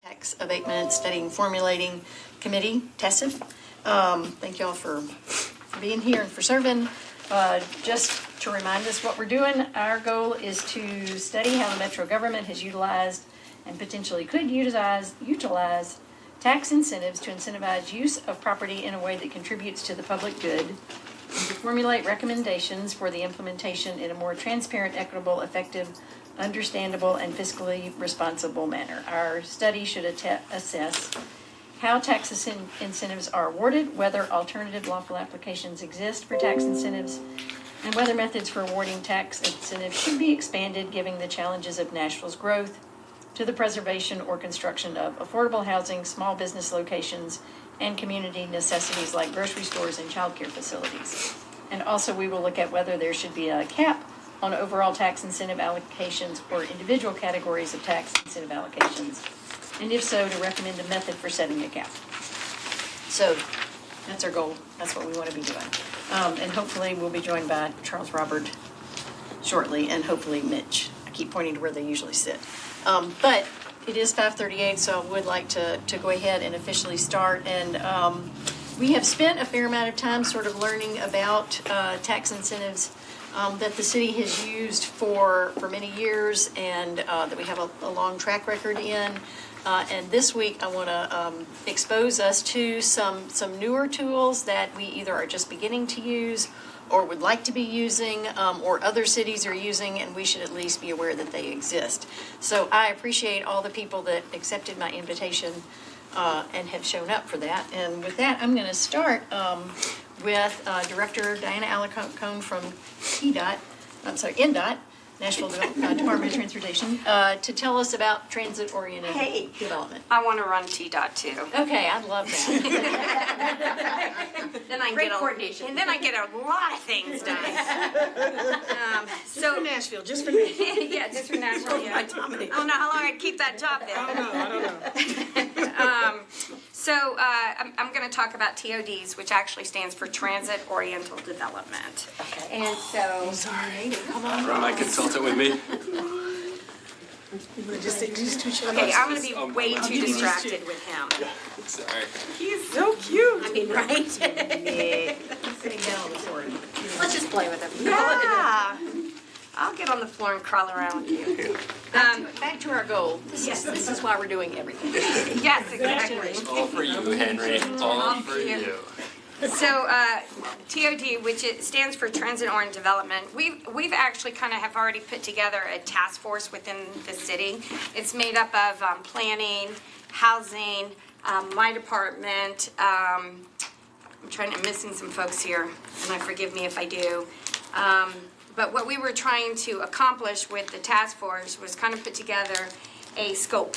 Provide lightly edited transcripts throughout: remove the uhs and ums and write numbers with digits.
Tax Abatement Studying Formulating Committee tested. Thank you all for being here and for serving. Just to remind us what we're doing, our goal is to study how the metro government has utilized and potentially could utilize tax incentives to incentivize use of property in a way that contributes to the public good, and to formulate recommendations for the implementation in a more transparent, equitable, effective, understandable, and fiscally responsible manner. Our study should assess how tax incentives are awarded, whether alternative lawful applications exist for tax incentives, and whether methods for awarding tax incentives should be expanded given the challenges of Nashville's growth to the preservation or construction of affordable housing, small business locations, and community necessities like grocery stores and childcare facilities. And also we will look at whether there should be a cap on overall tax incentive allocations or individual categories of tax incentive allocations, and if so, to recommend a method for setting a cap. So that's our goal. That's what we want to be doing. And hopefully we'll be joined by Charles Robert shortly, and hopefully Mitch. I keep pointing to where they usually sit. But it is 5:38, so I would like to go ahead and officially start. And we have spent a fair amount of time sort of learning about tax incentives that the city has used for many years, and that we have a long track record in. And this week I want to expose us to some newer tools that we either are just beginning to use or would like to be using, or other cities are using, and we should at least be aware that they exist. So I appreciate all the people that accepted my invitation and have shown up for that. And with that, I'm going to start with Director Diana Alicone from NDOT, Nashville Department of Transportation, to tell us about transit-oriented development. I want to run TDOT too. Okay, I'd love that. Then I get coordination. And then I get a lot of things done. Just for Nashville, just for Nashville. Yeah, just for Nashville. Yeah. I don't know how long I keep that job then. I don't know. So I'm going to talk about TODs, which actually stands for Transit Oriental Development. Okay. And so, Come on. Bring my consultant with me. okay, I'm going to be way too distracted with him. Sorry. He's so cute. I mean, right? Sitting down on the floor. Let's just play with him. Yeah. I'll get on the floor and crawl around with you. Back to our goal. This is why we're doing everything. Yes, exactly. All for you, Henry. All for you. So TOD, which it stands for Transit Oriented Development, we've actually kind of have already put together a task force within the city. It's made up of planning, housing, my department. I'm missing some folks here, and forgive me if I do. But what we were trying to accomplish with the task force was kind of put together a scope,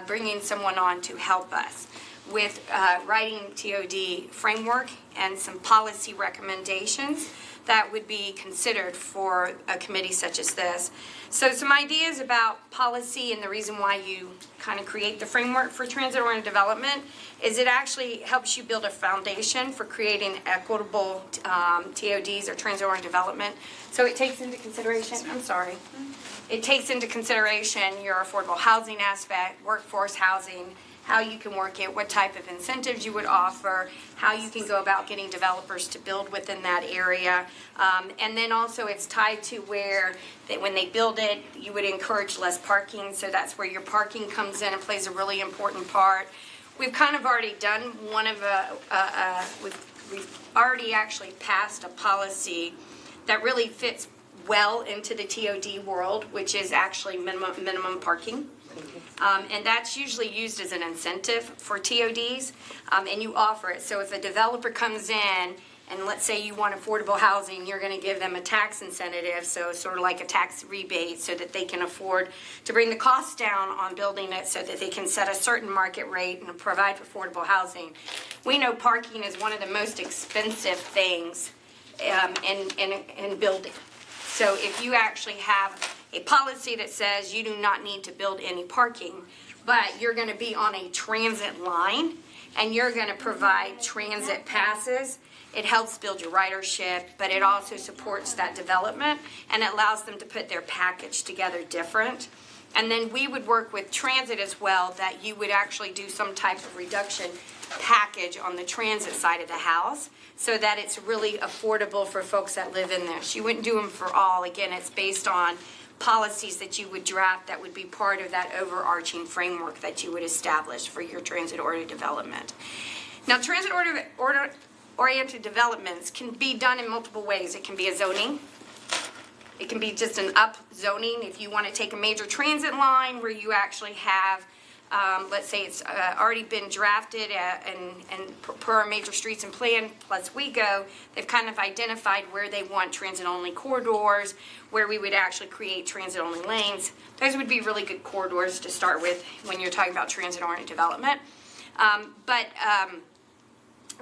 bringing someone on to help us with writing TOD framework and some policy recommendations that would be considered for a committee such as this. So some ideas about policy, and the reason why you kind of create the framework for transit-oriented development is it actually helps you build a foundation for creating equitable TODs or transit-oriented development. So it takes into consideration, it takes into consideration your affordable housing aspect, workforce housing, how you can work it, what type of incentives you would offer, how you can go about getting developers to build within that area. And then also it's tied to where when they build it, you would encourage less parking. So that's where your parking comes in and plays a really important part. We've kind of already done one of we've already actually passed a policy that really fits well into the TOD world, which is actually minimum parking. And that's usually used as an incentive for TODs, and you offer it. So if a developer comes in, and let's say you want affordable housing, you're going to give them a tax incentive, so sort of like a tax rebate, so that they can afford to bring the cost down on building it so that they can set a certain market rate and provide affordable housing. We know parking is one of the most expensive things in building. So if you actually have a policy that says you do not need to build any parking, but you're going to be on a transit line and you're going to provide transit passes, it helps build your ridership, but it also supports that development and it allows them to put their package together different. And then we would work with transit as well, that you would actually do some type of reduction package on the transit side of the house so that it's really affordable for folks that live in there. You wouldn't do them for all. Again, it's based on policies that you would draft that would be part of that overarching framework that you would establish for your transit-oriented development. Now, transit-oriented developments can be done in multiple ways. It can be a zoning. It can be just an up zoning if you want to take a major transit line where you actually have, let's say it's already been drafted and per our major streets and plan plus WEGO, they've kind of identified where they want transit-only corridors, where we would actually create transit-only lanes. Those would be really good corridors to start with when you're talking about transit-oriented development.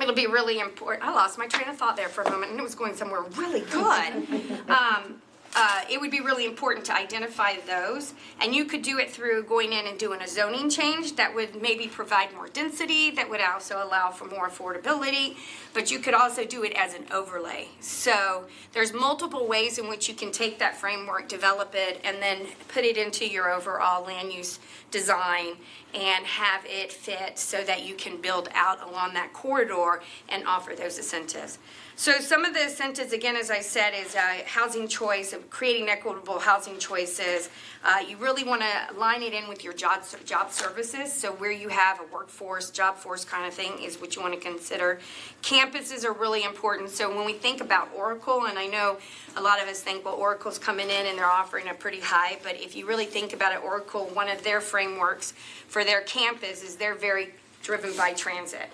It'll be really important. I lost my train of thought there for a moment, and it was going somewhere really good. It would be really important to identify those, and you could do it through going in and doing a zoning change that would maybe provide more density, that would also allow for more affordability, but you could also do it as an overlay. So there's multiple ways in which you can take that framework, develop it, and then put it into your overall land use design and have it fit so that you can build out along that corridor and offer those incentives. So some of the incentives, again, as I said, is housing choice, of creating equitable housing choices. You really want to line it in with your job services. So where you have a workforce, job force kind of thing is what you want to consider. Campuses are really important. So when we think about Oracle, and I know a lot of us think, well, Oracle's coming in and they're offering a pretty high, but if you really think about it, Oracle, one of their frameworks for their campus is they're very driven by transit.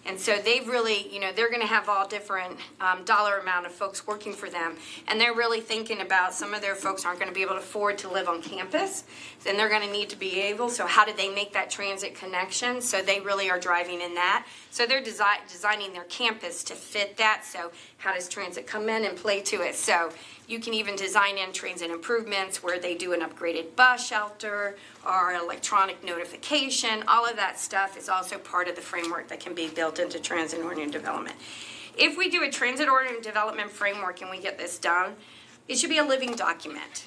And so they've really, they're going to have all different dollar amount of folks working for them. And they're really thinking about some of their folks aren't going to be able to afford to live on campus. Then they're going to need to be able, so how do they make that transit connection? So they really are driving in that. So they're designing their campus to fit that. So how does transit come in and play to it? So you can even design in transit improvements where they do an upgraded bus shelter or electronic notification. All of that stuff is also part of the framework that can be built into transit-oriented development. If we do a transit-oriented development framework and we get this done, it should be a living document.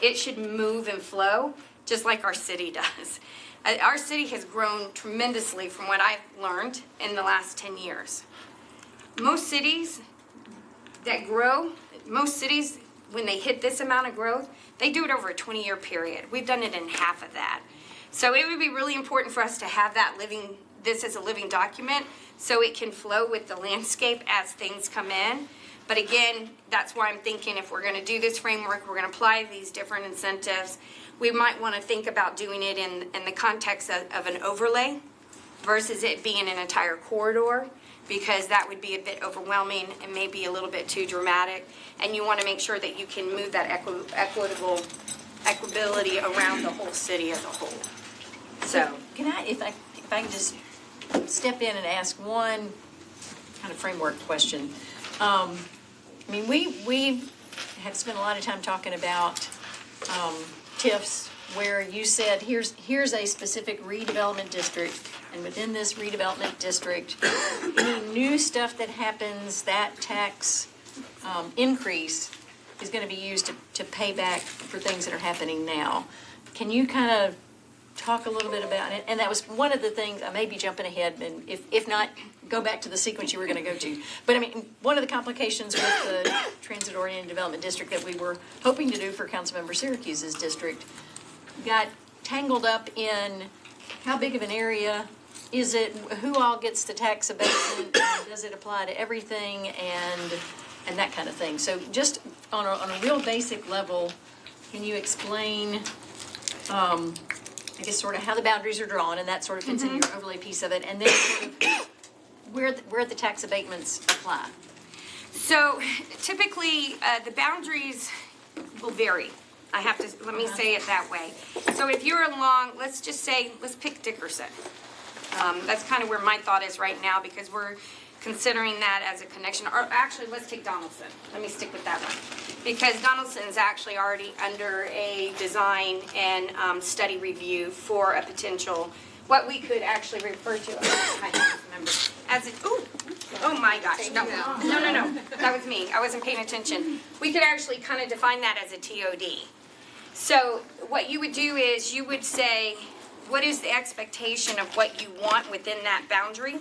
It should move and flow just like our city does. Our city has grown tremendously from what I've learned in the last 10 years. Most cities that grow, when they hit this amount of growth, they do it over a 20-year period. We've done it in half of that. So it would be really important for us to have this as a living document so it can flow with the landscape as things come in. But again, that's why I'm thinking if we're going to do this framework, we're going to apply these different incentives, we might want to think about doing it in the context of an overlay versus it being an entire corridor, because that would be a bit overwhelming and maybe a little bit too dramatic. And you want to make sure that you can move that equability around the whole city as a whole. So Can I, if I can just step in and ask one kind of framework question. We have spent a lot of time talking about TIFs, where you said here's a specific redevelopment district, and within this redevelopment district, any new stuff that happens, that tax increase is going to be used to pay back for things that are happening now. Can you kind of talk a little bit about it? And that was one of the things, I may be jumping ahead, and if not, go back to the sequence you were going to go to. But one of the complications with the transit-oriented development district that we were hoping to do for Councilmember Syracuse's district got tangled up in how big of an area is it, who all gets the tax abatement, and does it apply to everything, and that kind of thing. So just on a real basic level, can you explain I guess sort of how the boundaries are drawn, and that sort of fits into your overlay piece of it, and then sort of where the tax abatements apply? So typically, the boundaries will vary. Let me say it that way. So if you're along, let's pick Dickerson. That's kind of where my thought is right now, because we're considering that as a connection. Or actually, let's take Donaldson. Let me stick with that one. Because Donaldson's actually already under a design and study review for a potential, what we could actually refer to, I don't remember, as it, oh my gosh, no, that was me. I wasn't paying attention. We could actually kind of define that as a TOD. So what you would do is you would say, what is the expectation of what you want within that boundary?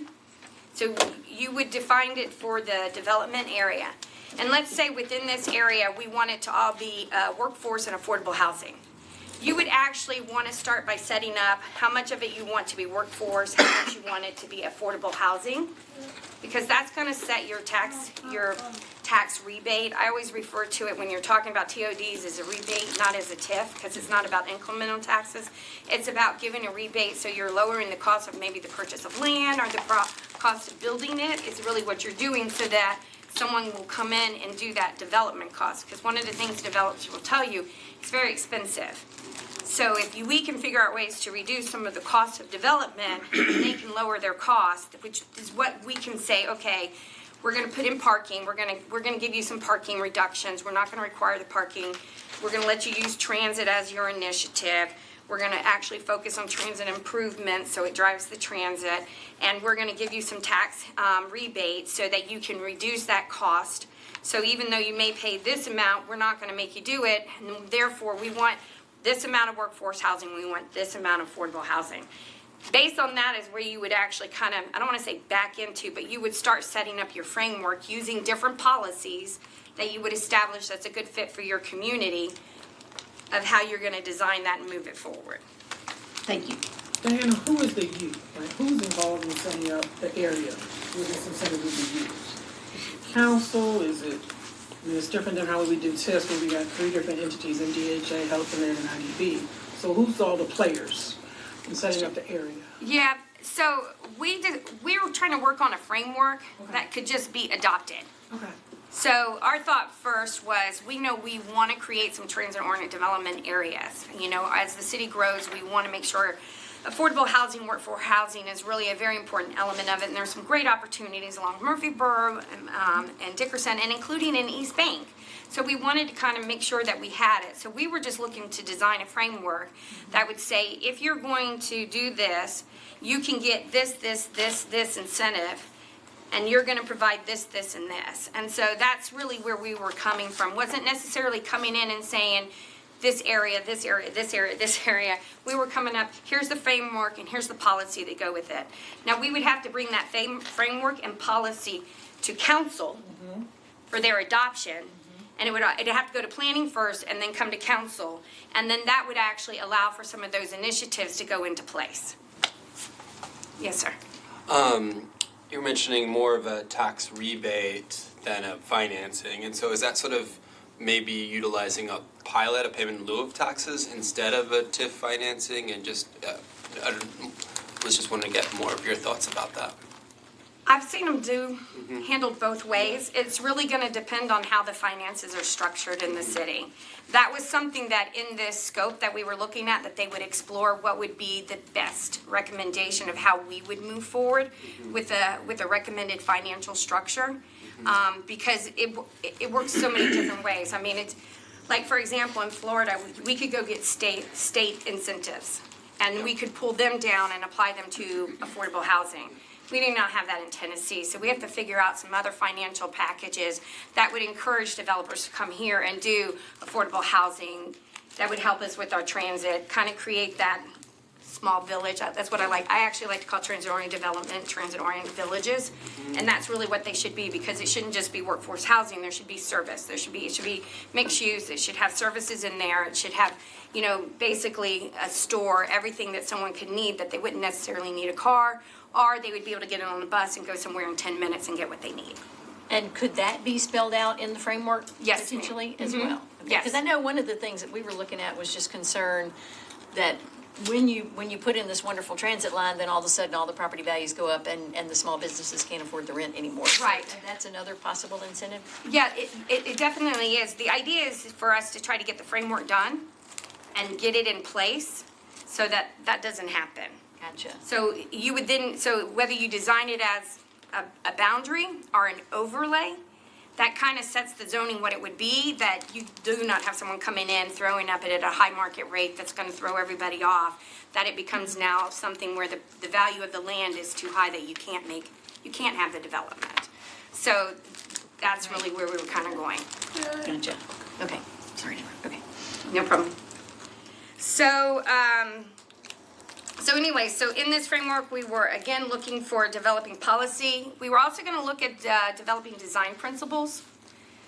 So you would define it for the development area. And let's say within this area, we want it to all be workforce and affordable housing. You would actually want to start by setting up how much of it you want to be workforce, how much you want it to be affordable housing, because that's going to set your tax rebate. I always refer to it when you're talking about TODs as a rebate, not as a TIF, because it's not about incremental taxes. It's about giving a rebate so you're lowering the cost of maybe the purchase of land or the cost of building it. It's really what you're doing so that someone will come in and do that development cost. Because one of the things developers will tell you, it's very expensive. So if we can figure out ways to reduce some of the cost of development, they can lower their cost, which is what we can say, okay, we're going to put in parking, we're going to give you some parking reductions, we're not going to require the parking, we're going to let you use transit as your initiative, we're going to actually focus on transit improvements so it drives the transit, and we're going to give you some tax rebates so that you can reduce that cost. So even though you may pay this amount, we're not going to make you do it, and therefore we want this amount of workforce housing, we want this amount of affordable housing. Based on that is where you would actually kind of, I don't want to say back into, but you would start setting up your framework using different policies that you would establish that's a good fit for your community of how you're going to design that and move it forward. Thank you. Diana, who is the you? Like, who's involved in setting up the area with this incentive with the you? Is it council? Is it, I mean, it's different than how we do tests where we got 3 different entities in DHA, Health and Ed, and IDB. So who's all the players in setting up the area? Yeah, so we were trying to work on a framework that could just be adopted. Okay. So our thought first was, we know we want to create some transit-oriented development areas. You know, as the city grows, we want to make sure affordable housing, workforce housing is really a very important element of it. And there's some great opportunities along Murphyboro and Dickerson, and including in East Bank. So we wanted to kind of make sure that we had it. So we were just looking to design a framework that would say, if you're going to do this, you can get this incentive, and you're going to provide this, and this. And so that's really where we were coming from. Wasn't necessarily coming in and saying, this area, this area, this area, this area. We were coming up, here's the framework, and here's the policy that go with it. Now, we would have to bring that framework and policy to council for their adoption. And it'd have to go to planning first and then come to council. And then that would actually allow for some of those initiatives to go into place. Yes, sir. You were mentioning more of a tax rebate than a financing, and so is that sort of maybe utilizing a pilot, a payment in lieu of taxes, instead of a TIF financing, and just, I was just wanting to get more of your thoughts about that. I've seen them handled both ways. It's really going to depend on how the finances are structured in the city. That was something that in this scope that we were looking at, that they would explore what would be the best recommendation of how we would move forward with a recommended financial structure, because it works so many different ways. I mean, it's like, for example, in Florida, we could go get state incentives, and we could pull them down and apply them to affordable housing. We do not have that in Tennessee, so we have to figure out some other financial packages that would encourage developers to come here and do affordable housing, that would help us with our transit, kind of create that small village. That's what I like. I actually like to call transit-oriented development transit-oriented villages, and that's really what they should be, because it shouldn't just be workforce housing. There should be service. It should be mixed use. It should have services in there. It should have, you know, basically a store, everything that someone could need that they wouldn't necessarily need a car, or they would be able to get it on a bus and go somewhere in 10 minutes and get what they need. And could that be spelled out in the framework? Yes, ma'am. Potentially as well? Yes. Because I know one of the things that we were looking at was just concern that when you put in this wonderful transit line, then all of a sudden all the property values go up and the small businesses can't afford the rent anymore. Right. So that's another possible incentive? Yeah, it definitely is. The idea is for us to try to get the framework done and get it in place so that that doesn't happen. Gotcha. So you would then, so whether you design it as a boundary or an overlay, that kind of sets the zoning what it would be, that you do not have someone coming in, throwing up it at a high market rate that's going to throw everybody off, that it becomes now something where the value of the land is too high that you can't have the development. So that's really where we were kind of going. Gotcha. Okay. Sorry. Okay. No problem. So anyway, so in this framework, we were again looking for developing policy. We were also going to look at developing design principles.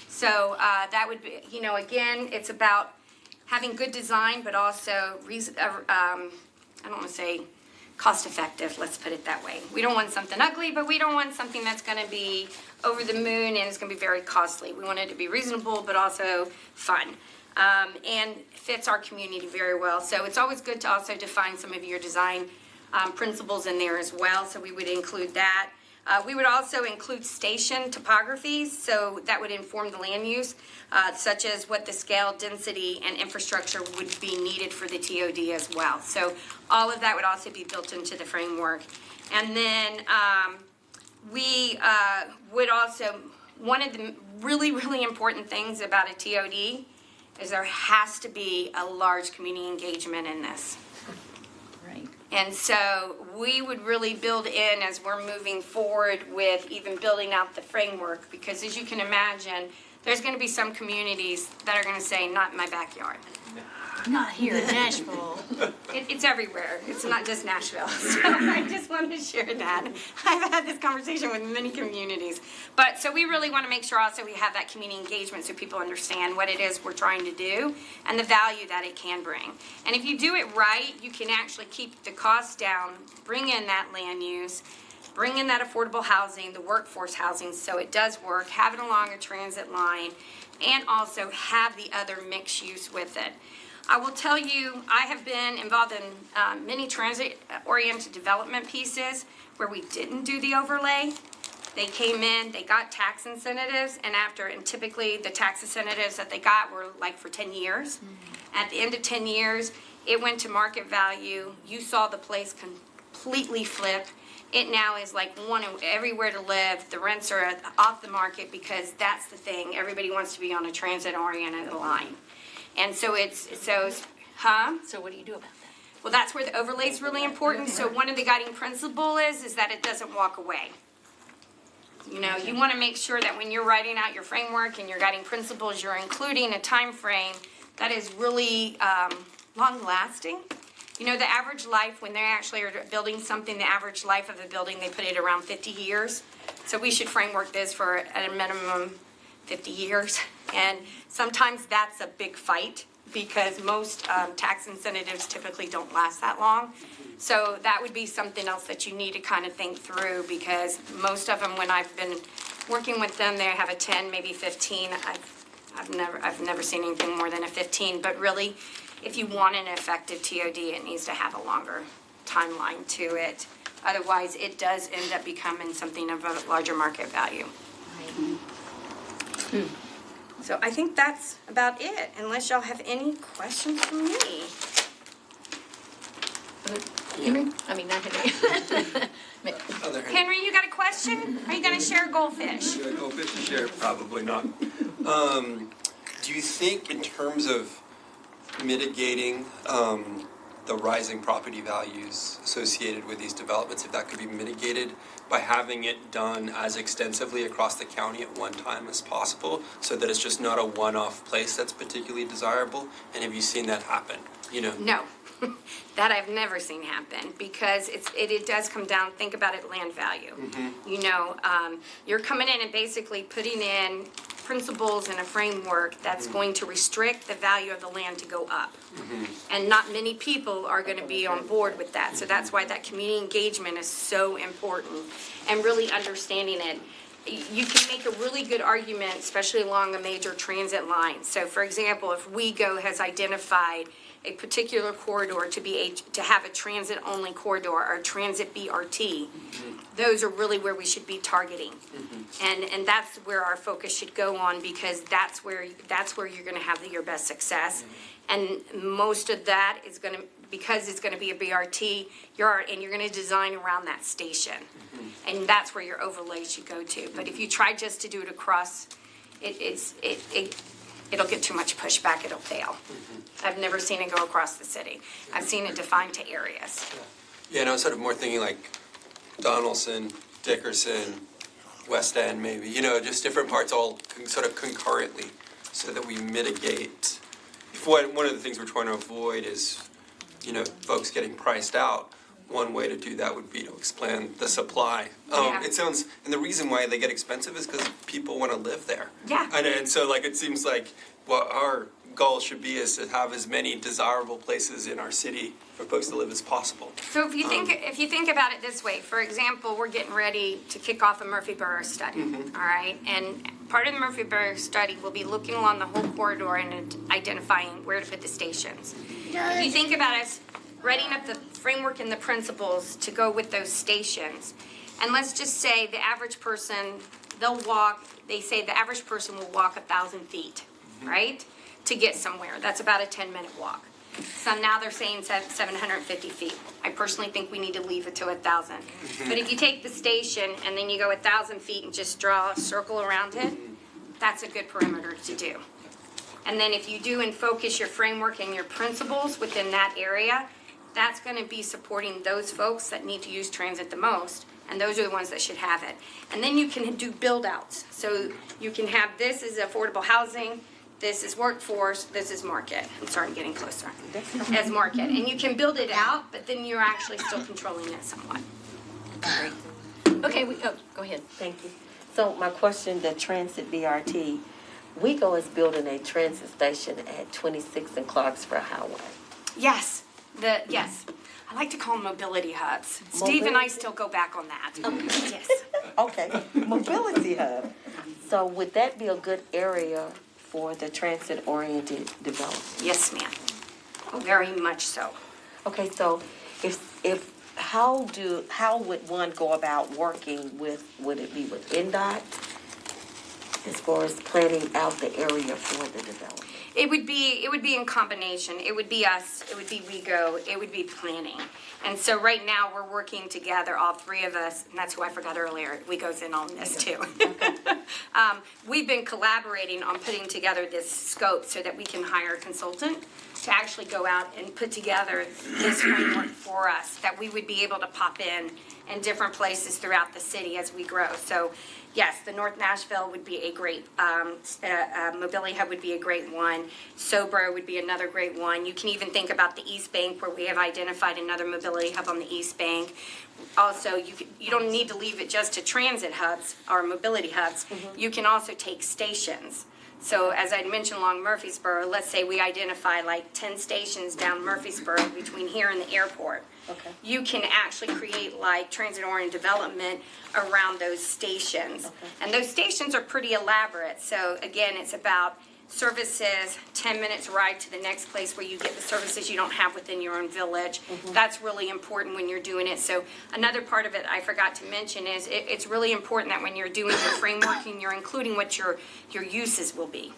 So that would be, you know, again, it's about having good design, but also, I don't want to say cost effective, let's put it that way. We don't want something ugly, but we don't want something that's going to be over the moon and it's going to be very costly. We want it to be reasonable, but also fun. And fits our community very well. So it's always good to also define some of your design principles in there as well. So we would include that. We would also include station topographies, so that would inform the land use, such as what the scale, density, and infrastructure would be needed for the TOD as well. So all of that would also be built into the framework. And then we would also, one of the really, really important things about a TOD is there has to be a large community engagement in this. Right. And so we would really build in as we're moving forward with even building out the framework, because as you can imagine, there's going to be some communities that are going to say, not in my backyard. Not here in Nashville. It's everywhere. It's not just Nashville. So I just want to share that. I've had this conversation with many communities. But so we really want to make sure also we have that community engagement so people understand what it is we're trying to do and the value that it can bring. And if you do it right, you can actually keep the costs down, bring in that land use, bring in that affordable housing, the workforce housing, so it does work, have it along a transit line, and also have the other mixed use with it. I will tell you, I have been involved in many transit-oriented development pieces where we didn't do the overlay. They came in, they got tax incentives, and typically the tax incentives that they got were like for 10 years. Mm-hmm. At the end of 10 years, it went to market value. You saw the place completely flip. It now is like everywhere to live. The rents are off the market because that's the thing. Everybody wants to be on a transit-oriented line. And so So what do you do about that? well, that's where the overlay is really important. So one of the guiding principle is that it doesn't walk away. You know, you want to make sure that when you're writing out your framework and your guiding principles, you're including a time frame that is really long-lasting. You know, the average life, when they actually are building something, the average life of a building, they put it around 50 years. So we should framework this for at a minimum 50 years. And sometimes that's a big fight because most tax incentives typically don't last that long. So that would be something else that you need to kind of think through, because most of them, when I've been working with them, they have a 10, maybe 15. I've never seen anything more than a 15. But really, if you want an effective TOD, it needs to have a longer timeline to it. Otherwise, it does end up becoming something of a larger market value. So I think that's about it, unless y'all have any questions for me. Henry? I mean, not Henry. Other hand. Henry, you got a question? Are you going to share goldfish? Goldfish to share? Probably not. Do you think in terms of mitigating the rising property values associated with these developments, if that could be mitigated by having it done as extensively across the county at one time as possible, so that it's just not a one-off place that's particularly desirable? And have you seen that happen? You know? No, that I've never seen happen, because it does come down, think about it, land value. Mm-hmm. You know, you're coming in and basically putting in principles and a framework that's going to restrict the value of the land to go up. Mm-hmm. And not many people are going to be on board with that. So that's why that community engagement is so important, and really understanding it. You can make a really good argument, especially along a major transit line. So for example, if WeGo has identified a particular corridor to have a transit-only corridor, or a transit BRT, those are really where we should be targeting. And that's where our focus should go on, because that's where you're going to have your best success. And most of that is going to, because it's going to be a BRT, you're going to design around that station. And that's where your overlay should go to. But if you try just to do it across, it'll get too much pushback, it'll fail. I've never seen it go across the city. I've seen it defined to areas. Yeah, and I was sort of more thinking like Donaldson, Dickerson, West End maybe, you know, just different parts all sort of concurrently, so that we mitigate. One of the things we're trying to avoid is folks getting priced out, one way to do that would be to expand the supply. Yeah. It sounds, and the reason why they get expensive is because people want to live there. Yeah. And so it seems like what our goal should be is to have as many desirable places in our city for folks to live as possible. So if you think about it this way, for example, we're getting ready to kick off a Murfreesboro study, all right? And part of the Murfreesboro study will be looking along the whole corridor and identifying where to put the stations. If you think about us writing up the framework and the principles to go with those stations, and let's just say the average person, they say the average person will walk 1,000 feet, right? To get somewhere. That's about a 10-minute walk. So now they're saying 750 feet. I personally think we need to leave it to 1,000. But if you take the station and then you go 1,000 feet and just draw a circle around it, that's a good perimeter to do. And then if you do and focus your framework and your principles within that area, that's going to be supporting those folks that need to use transit the most, and those are the ones that should have it. And then you can do build-outs. So you can have this as affordable housing, this is workforce, this is market. I'm sorry, I'm getting closer. As market. And you can build it out, but then you're actually still controlling it somewhat. Okay, go ahead. Thank you. So my question, the transit BRT, WEGO is building a transit station at 26 and Clarksville Highway. Yes, yes. I like to call them mobility hubs. Steve and I still go back on that. Yes. Okay, mobility hub. So would that be a good area for the transit-oriented development? Yes, ma'am. Very much so. Okay, so how would one go about working with, would it be with NDOT as far as planning out the area for the development? It would be in combination. It would be us, it would be WeGo, it would be planning. And so right now, we're working together, all three of us, and that's who I forgot earlier, WeGo's in on this too. We've been collaborating on putting together this scope so that we can hire a consultant to actually go out and put together this framework for us, that we would be able to pop in different places throughout the city as we grow. So yes, the North Nashville would be a great, mobility hub would be a great one. Sobro would be another great one. You can even think about the East Bank, where we have identified another mobility hub on the East Bank. Also, you don't need to leave it just to transit hubs or mobility hubs. You can also take stations. So as I mentioned along Murfreesboro, let's say we identify like 10 stations down Murfreesboro between here and the airport. Okay. You can actually create like transit-oriented development around those stations. Okay. And those stations are pretty elaborate. So again, it's about services, 10 minutes ride to the next place where you get the services you don't have within your own village. That's really important when you're doing it. So another part of it I forgot to mention is it's really important that when you're doing your framework and you're including what your uses will be.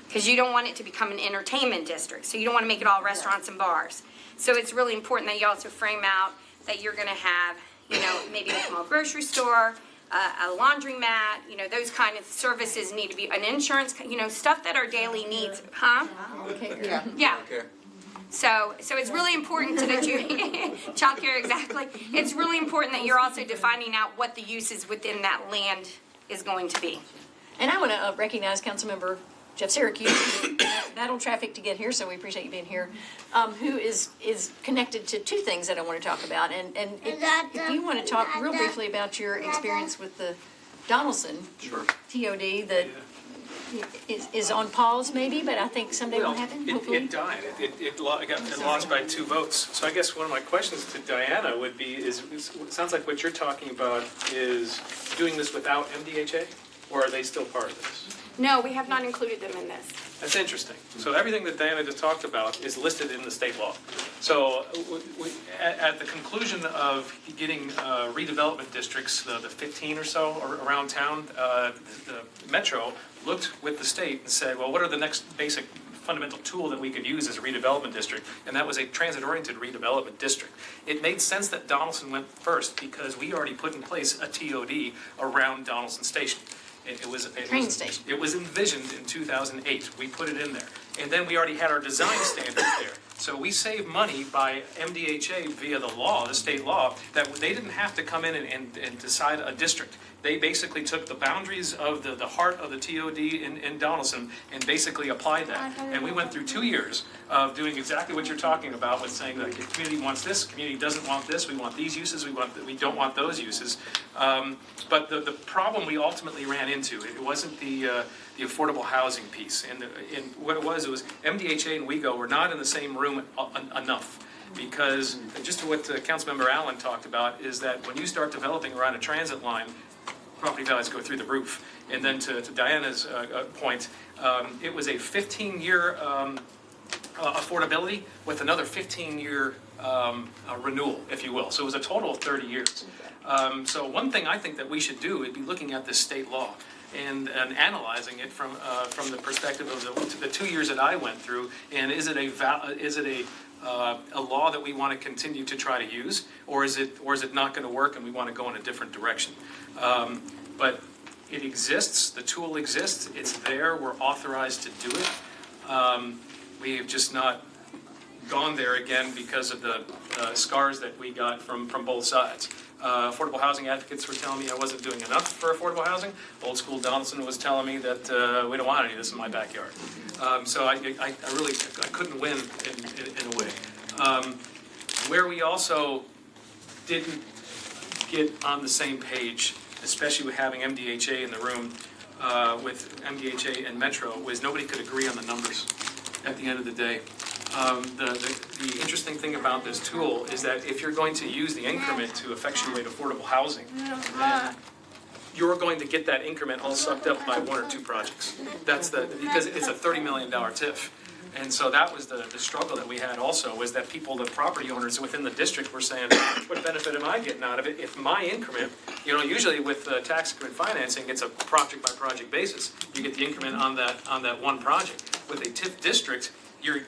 Because you don't want it to become an entertainment district. So you don't want to make it all restaurants and bars. So it's really important that you also frame out that you're going to have, maybe a small grocery store, a laundromat, those kind of services need to be, an insurance, stuff that are daily needs, huh? Okay. Yeah. Okay. So it's really important that you, childcare, exactly. It's really important that you're also defining out what the uses within that land is going to be. And I want to recognize Councilmember Jeff Syracuse, who battled traffic to get here, so we appreciate you being here, who is connected to two things that I want to talk about. And if you want to talk real briefly about your experience with the Donaldson Sure. TOD that is on pause maybe, but I think someday will happen, hopefully. It died. It lost by 2 votes. So I guess one of my questions to Diana would be, it sounds like what you're talking about is doing this without MDHA, or are they still part of this? No, we have not included them in this. That's interesting. So everything that Diana just talked about is listed in the state law. So at the conclusion of getting redevelopment districts, the 15 or so around town, the Metro looked with the state and said, well, what are the next basic fundamental tool that we could use as a redevelopment district? And that was a transit-oriented redevelopment district. It made sense that Donaldson went first because we already put in place a TOD around Donaldson Station. Train station. It was envisioned in 2008. We put it in there. And then we already had our design standards there. So we save money by MDHA via the law, the state law, that they didn't have to come in and decide a district. They basically took the boundaries of the heart of the TOD in Donaldson and basically applied that. And we went through 2 years of doing exactly what you're talking about, with saying that the community wants this, community doesn't want this, we want these uses, we don't want those uses. But the problem we ultimately ran into, it wasn't the affordable housing piece. And what it was MDHA and WEGO were not in the same room enough. Because just to what Councilmember Allen talked about, is that when you start developing around a transit line, property values go through the roof. And then to Diana's point, it was a 15-year affordability with another 15-year renewal, if you will. So it was a total of 30 years. So one thing I think that we should do would be looking at this state law and analyzing it from the perspective of the 2 years that I went through. And is it a law that we want to continue to try to use, or is it not going to work and we want to go in a different direction? But it exists, the tool exists, it's there, we're authorized to do it. We have just not gone there again because of the scars that we got from both sides. Affordable housing advocates were telling me I wasn't doing enough for affordable housing. Old school Donaldson was telling me that we don't want any of this in my backyard. So I couldn't win in a way. Where we also didn't get on the same page, especially with having MDHA in the room, with MDHA and Metro, was nobody could agree on the numbers at the end of the day. The interesting thing about this tool is that if you're going to use the increment to effectuate affordable housing, you're going to get that increment all sucked up by 1 or 2 projects. Because it's a $30 million TIF. And so that was the struggle that we had also, was that people, the property owners within the district were saying, what benefit am I getting out of it if my increment, usually with tax increment financing, it's a project by project basis. You get the increment on that one project. With a TIF district, you're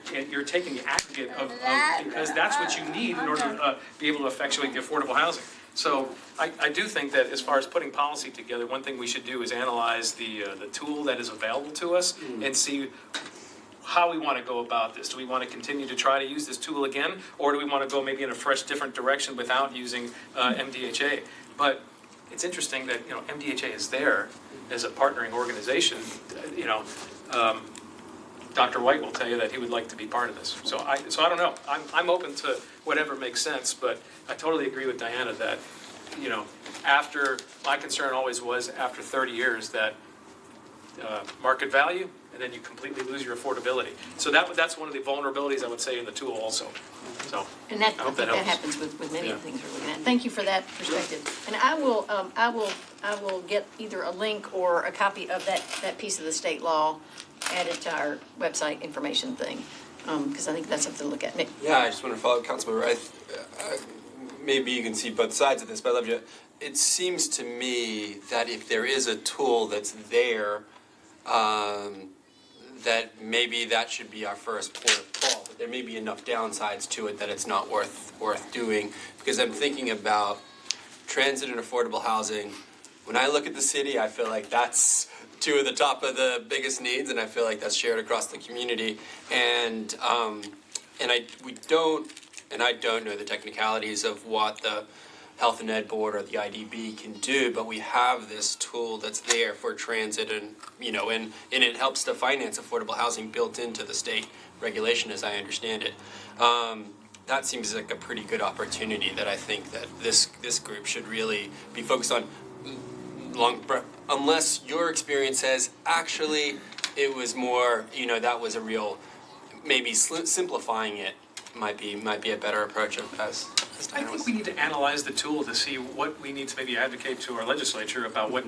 taking the aggregate of because that's what you need in order to be able to effectuate the affordable housing. So I do think that as far as putting policy together, one thing we should do is analyze the tool that is available to us and see how we want to go about this. Do we want to continue to try to use this tool again, or do we want to go maybe in a fresh, different direction without using MDHA? But it's interesting that MDHA is there as a partnering organization. Dr. White will tell you that he would like to be part of this. So I don't know. I'm open to whatever makes sense, but I totally agree with Diana that after my concern always was after 30 years that market value, and then you completely lose your affordability. So that's one of the vulnerabilities I would say in the tool also. So And I hope think that that helps. happens with many of the things we're looking at. Thank you for that perspective. And I will get either a link or a copy of that piece of the state law added to our website information thing, because I think that's something to look at. Nick? Yeah, I just want to follow up, Councilmember. Maybe you can see both sides of this, but I love you. It seems to me that if there is a tool that's there, that maybe that should be our first port of call. But there may be enough downsides to it that it's not worth doing. Because I'm thinking about transit and affordable housing. When I look at the city, I feel like that's 2 of the top of the biggest needs, and I feel like that's shared across the community. And I don't know the technicalities of what the Health and Ed Board or the IDB can do, but we have this tool that's there for transit, and and it helps to finance affordable housing built into the state regulation, as I understand it. That seems like a pretty good opportunity that I think that this group should really be focused on. Unless your experience says actually it was more, that was a real, maybe simplifying it might be a better approach as I think we need to analyze the tool to see what we need to maybe advocate to our legislature about what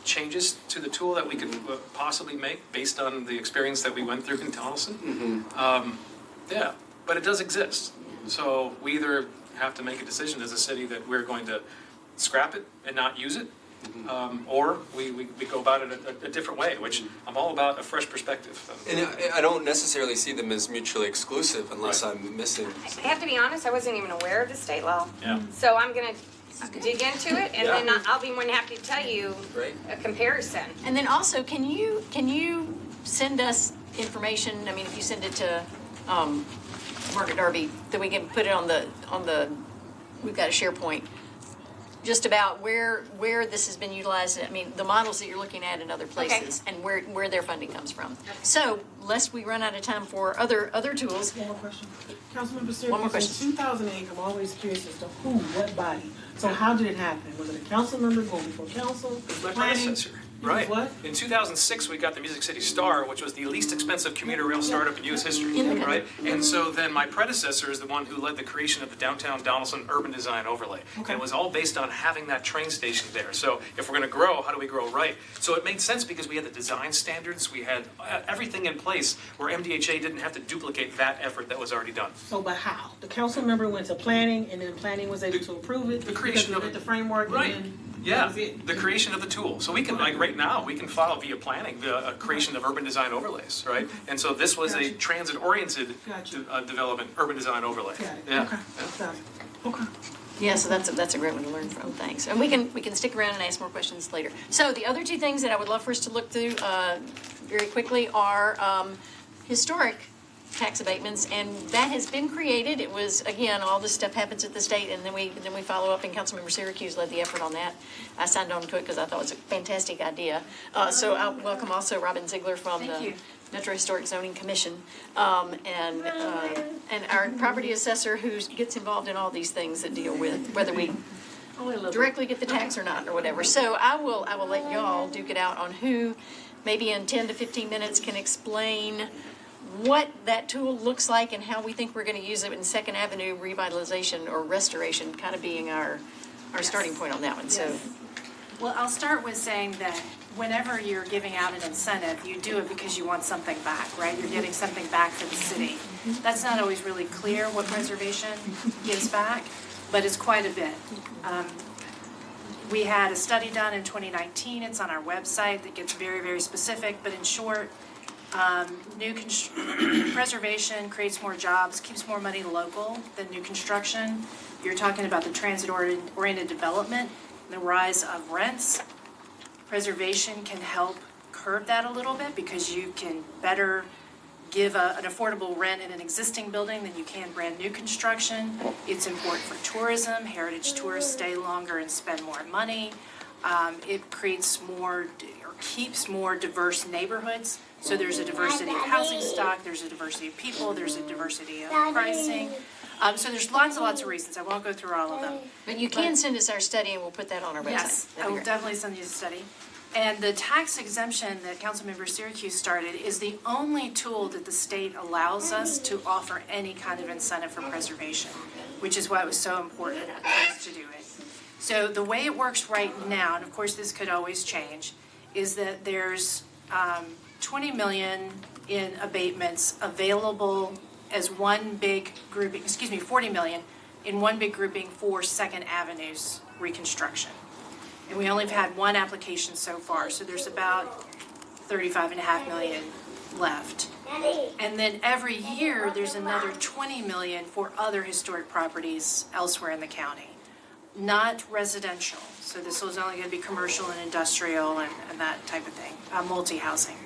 changes to the tool that we could possibly make based on the experience that we went through in Donaldson. Yeah, but it does exist. So we either have to make a decision as a city that we're going to scrap it and not use it, or we go about it a different way, which I'm all about a fresh perspective. And I don't necessarily see them as mutually exclusive unless I'm missing. I have to be honest, I wasn't even aware of the state law. Yeah. So I'm going to dig into it, and then I'll be more than happy to tell you a comparison. And then also, can you send us information? I mean, if you send it to Margaret Darby, that we can put it on the, we've got a SharePoint, just about where this has been utilized. I mean, the models that you're looking at in other places and where their funding comes from. So, lest we run out of time for other tools. One more question. Councilmember Sirkis, One more question. in 2008, I'm always curious as to who, what body? So how did it happen? Was it a council member going before council? My Planning? predecessor, You was right? what? In 2006, we got the Music City Star, which was the least expensive commuter rail startup in U.S. history, right? And so then my predecessor is the one who led the creation of the downtown Donaldson urban design overlay. And it was all based on having that train station there. So if we're going to grow, how do we grow right? So it made sense because we had the design standards, we had everything in place where MDHA didn't have to duplicate that effort that was already done. So, but how? The council member went to planning and then planning was able to approve it? The creation because of we it. did the framework Right. and then that Yeah, was it? the creation of the tool. So we can, like right now, we can file via planning the creation of urban design overlays, right? And so this was a Gotcha. transit-oriented Gotcha. development, urban design overlay. Got it. Yeah. Okay. Got it. Okay. Yeah, so that's a great one to learn from, thanks. And we can stick around and ask more questions later. So the other two things that I would love for us to look through very quickly are historic tax abatements, and that has been created. It was, again, all this stuff happens at the state, and then we follow up, and Councilmember Syracuse led the effort on that. I signed on to it because I thought it was a fantastic idea. So I welcome also Robin Ziegler from the Metro Historic Zoning Commission, and our property assessor who gets involved in all these things that deal with whether we directly get the tax or not or whatever. So I will let y'all duke it out on who maybe in 10 to 15 minutes can explain what that tool looks like and how we think we're going to use it in Second Avenue revitalization or restoration, kind of being our starting point on that one. So Well, I'll start with saying that whenever you're giving out an incentive, you do it because you want something back, right? You're getting something back for the city. That's not always really clear what preservation gives back, but it's quite a bit. We had a study done in 2019. It's on our website that gets very, very specific, but in short, preservation creates more jobs, keeps more money local than new construction. You're talking about the transit-oriented development, the rise of rents. Preservation can help curb that a little bit because you can better give an affordable rent in an existing building than you can brand new construction. It's important for tourism. Heritage tourists stay longer and spend more money. It creates more or keeps more diverse neighborhoods. So there's a diversity of housing stock, there's a diversity of people, there's a diversity of pricing. So there's lots and lots of reasons. I won't go through all of them. but you can send us our study and we'll put that on our website. Yes, That'd I be will great. definitely send you the study. And the tax exemption that Councilmember Syracuse started is the only tool that the state allows us to offer any kind of incentive for preservation, which is why it was so important for us to do it. So the way it works right now, and of course this could always change, is that there's 20 million in abatements available as one big grouping, 40 million in one big grouping for Second Avenue's reconstruction. And we only have had one application so far, so there's about 35.5 million left. And then every year, there's another 20 million for other historic properties elsewhere in the county, not residential. So this was only gonna be commercial and industrial and that type of thing, multi-housing.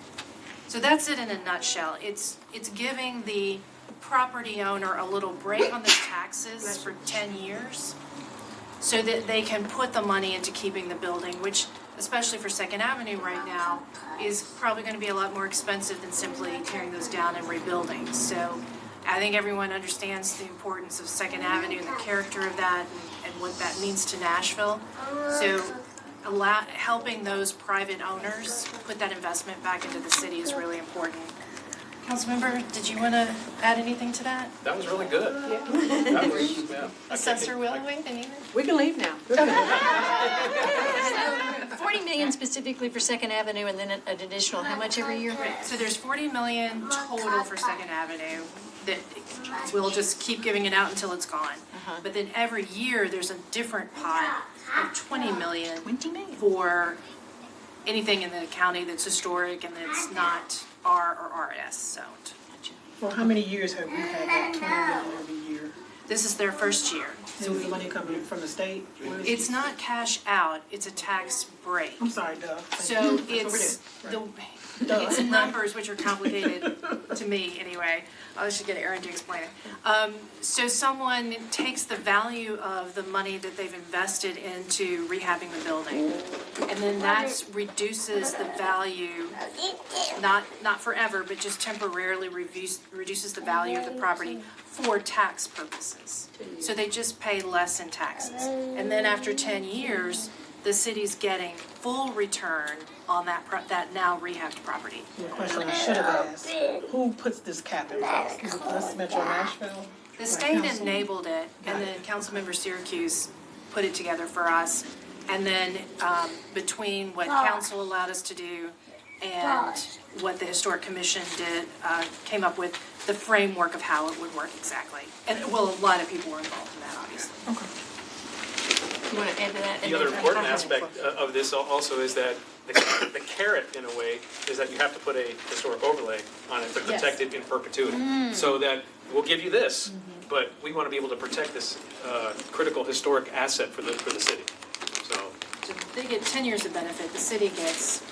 So that's it in a nutshell. It's giving the property owner a little break on their taxes for 10 years so that they can put the money into keeping the building, which, especially for Second Avenue right now, is probably gonna be a lot more expensive than simply tearing those down and rebuilding. So I think everyone understands the importance of Second Avenue and the character of that and what that means to Nashville. So helping those private owners put that investment back into the city is really important. Councilmember, did you want to add anything to that? That was really good. That was, yeah. Assessor Willowing, anything? We can leave now. 40 million specifically for Second Avenue, and then an additional, how much every year? So there's 40 million total for Second Avenue that we'll just keep giving it out until it's gone. But then every year, there's a different pot of 20 million 20 million. for anything in the county that's historic and that's not R or RS zoned. For how many years have we had that 20 million every year? This is their first year. So is the money coming from the state? Where is it? It's not cash out, it's a tax break. I'm sorry, Doug. So it's Right. it's numbers which are complicated. to me anyway. I should get Aaron to explain it. So someone takes the value of the money that they've invested into rehabbing the building, and then that reduces the value, not forever, but just temporarily reduces the value of the property for tax purposes. So they just pay less in taxes. And then after 10 years, the city's getting full return on that now rehabbed property. The question I should have asked, who puts this cap in place? Is it us, Metro Nashville? The state enabled it, and then Councilmember Syracuse put it together for us. And then between what council allowed us to do and what the Historic Commission did, came up with the framework of how it would work exactly. And, well, a lot of people were involved in that, obviously. You want to add to that? The other important aspect of this also is that the carrot, in a way, is that you have to put a historic overlay on it to protect it in perpetuity. So that we'll give you this, but we want to be able to protect this critical historic asset for the city. So They get 10 years of benefit, the city gets.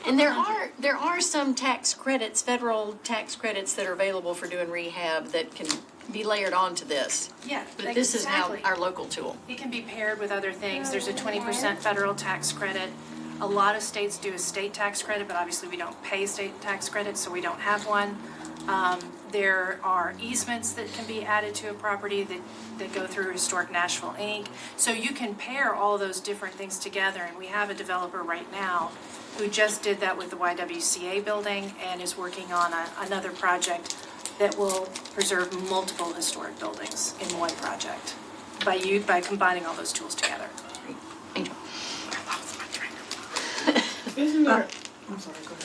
And there are some tax credits, federal tax credits that are available for doing rehab that can be layered onto this. Yeah, But this is now exactly. our local tool. It can be paired with other things. There's a 20% federal tax credit. A lot of states do a state tax credit, but obviously we don't pay state tax credit, so we don't have one. There are easements that can be added to a property that go through Historic Nashville, Inc. So you can pair all those different things together, and we have a developer right now who just did that with the YWCA building and is working on another project that will preserve multiple historic buildings in one project by combining all those tools together. Angel. Isn't there, I'm sorry, go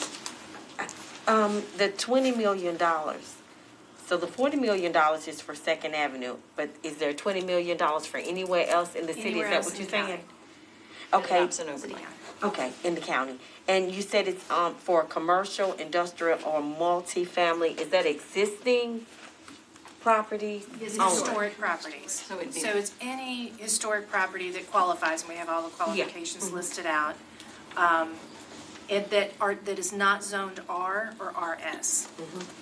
ahead. The $20 million, so the $40 million is for Second Avenue, but is there $20 million for anywhere else in the city? Anywhere Is that else what in you're the saying? county. Okay, Adopts and overlay. okay, in the county. And you said it's for commercial, industrial, or multifamily. Is that existing property? It's Oh, historic properties. So it'd be- So it's any historic property that qualifies, and we have all the qualifications listed out, that is not zoned R or RS.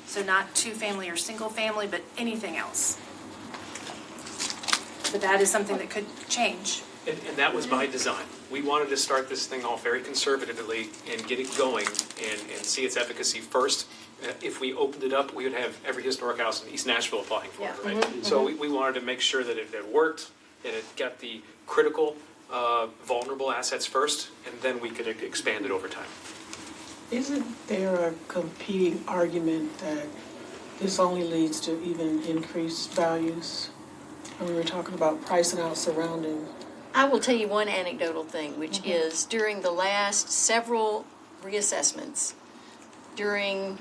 So not two-family or single-family, but anything else. But that is something that could change. And that was by design. We wanted to start this thing off very conservatively and get it going and see its efficacy first. If we opened it up, we would have every historic house in East Nashville applying for it, right? So we wanted to make sure that it worked, and it got the critical, vulnerable assets first, and then we could expand it over time. Isn't there a competing argument that this only leads to even increased values? When we're talking about pricing out surrounding. I will tell you one anecdotal thing, which is during the last several reassessments, going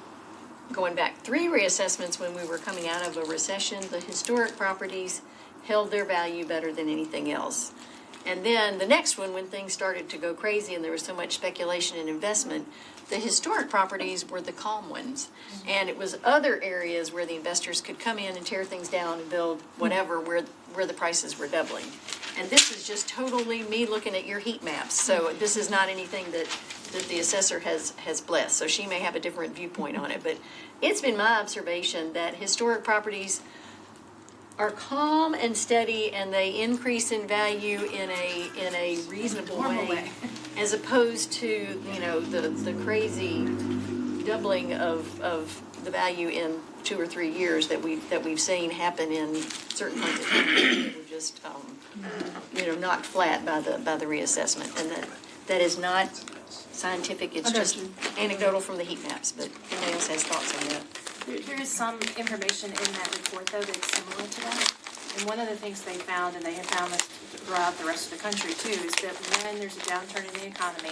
back 3 reassessments when we were coming out of a recession, the historic properties held their value better than anything else. And then the next one, when things started to go crazy and there was so much speculation and investment, the historic properties were the calm ones. And it was other areas where the investors could come in and tear things down and build whatever, where the prices were doubling. And this is just totally me looking at your heat maps. So this is not anything that the assessor has blessed. So she may have a different viewpoint on it. But it's been my observation that historic properties are calm and steady, and they increase in value in a reasonable way, as opposed to the crazy doubling of the value in 2 or 3 years that we've seen happen in certain parts of the country that were just knocked flat by the reassessment, and that is not scientific. It's just anecdotal from the heat maps. But anybody else has thoughts on that? There is some information in that report, though, that's similar to that. And one of the things they found, and they have found this throughout the rest of the country too, is that when there's a downturn in the economy